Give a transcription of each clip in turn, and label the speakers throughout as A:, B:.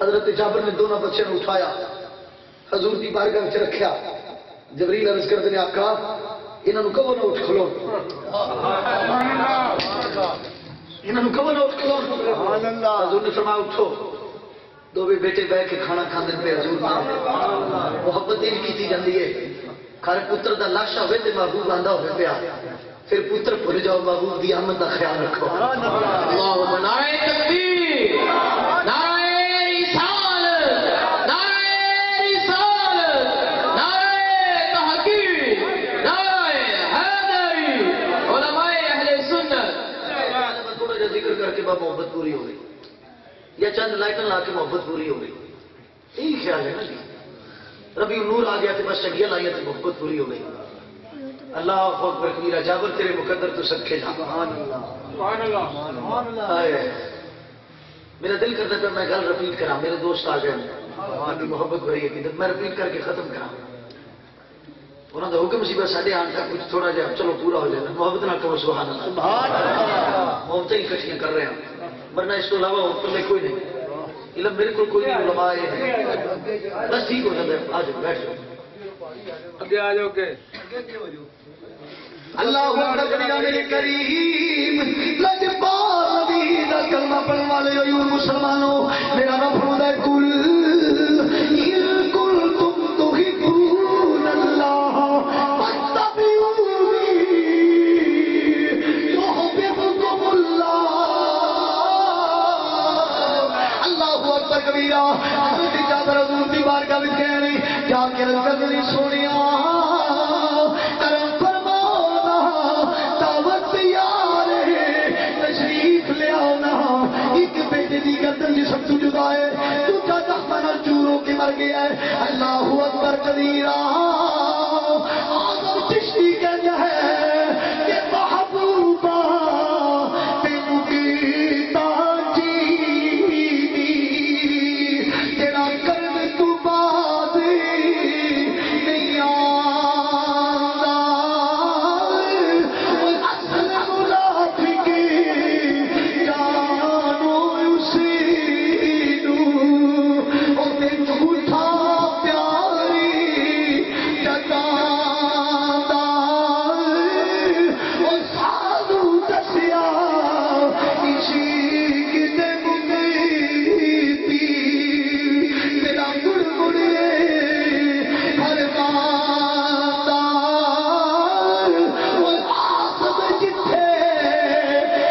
A: حضرت جابر نے دونوں بچوں نے اٹھایا، حضور کی بارگاہ میں رکھیا. جبریل عرض کرتے ہیں آقا انہوں نے کہو نہ اٹھ کھلو، انہوں نے کہو نہ اٹھ کھلو. حضور نے فرمایا اٹھو. دو بیٹے بیٹھ کے کھانا کھاندے پہ حضور نال محبت دین کی جاندی ہے. گھر پتر دا لاشا ہوئے تے محبوب آندا ہوئے پیا، پھر پتر بھول جاؤ محبوب دی آمد دا خیال رکھو.
B: اللہم نعرہ تکبیر، نعرہ رسالت، نعرہ رسالت، نعرہ تحقیق، نعرہ حیدری، علماء اہل سنت.
A: تھوڑا جا ذکر کر کے بعد محبت پوری ہو گئی، یا چند لائٹن لا کے محبت پوری ہو گئی. یہی خیال ہے نا جی. ربیع نور آ گیا تو بس شگیاں لائیاں تو محبت پوری ہو گئی. اللہ اکبر کبیرہ. جابر تیرے مقدر تو صدقے جا. میرا دل کرتا تھا میں گل رپیٹ کرا، میرے دوست آ گئے محبت بھری ہے میں رپیٹ کر کے ختم کرا. انہوں نے حکم سی بس ساڈے آن تک کچھ تھوڑا جہا چلو پورا ہو جائے. محبت نہ کرو سبحان اللہ. محبتیں ہی کٹھیاں کر رہے ہیں، ورنہ اس کو علاوہ پلے کوئی نہیں. علم میرے کو کوئی نہیں، علماء نہیں. بس ٹھیک ہو جاتا ہے. آ جاؤ بیٹھ جاؤ.
B: آگے آ جاؤ کہ
A: اللہ میرے کریم لجپال نبی دا کلمہ پڑھنے والے عیون مسلمانوں، میرا رب فرماتا ہے کل ان کنتم تحبون اللہ فاتبعونی یحببکم اللہ. اللہ اکبر کبیرہ. حضرت جابر حضور دی بارگاہ وچ کہہ رہے جا کے عرض کرنی سونیا کرم فرمانا دعوت تیار ہے تشریف لے آنا. ایک بیٹے دی گردن جسم تو جدا ہے، دوجا دشمن اور چوروں کے مر گیا ہے. اللہ اکبر کبیرہ. آدم چشتی کہتا ہے کہ محبوبہ تینو کیتا جی تیرا کرم تو بعد نہیں آندا. اصل منافق جانو اسی نو تے جھوٹا پیاری جگاندا. او سادو دسیا عشق دے ممیتی تیرا گڑ گڑے ہر باندا. او آسم جتھے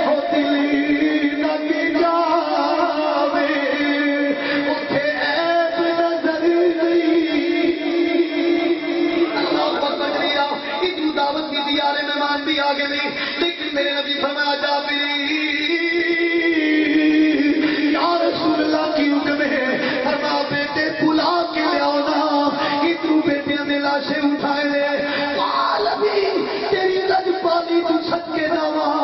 A: او دلی لگ جاوے اوتھے عیب نظر نہیں. اللہ اکبر کبیرہ. اتنی دعوت کی دیارے مہمان بھی آگے نہیں، لیکن میرے نبی فرمایا جابری یا رسول اللہ کی حکم ہے. فرمایا بیٹے بلا کے لے آنا. اتنی بیٹیاں نے لاشیں اٹھائے لے. عالمی تیری لج پالی تو صدقے جاواں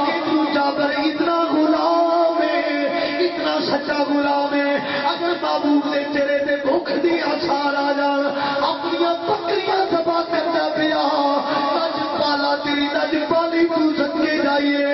A: کہ تو جابر اتنا غلام ہے، اتنا سچا غلام ہے. اگر محبوب نے تیرے تے بھوک دی آثار آ جان اپنی بکریاں ذبح کرتا پیا. لج پالا تیری لج پالی تو صدقے جائیے.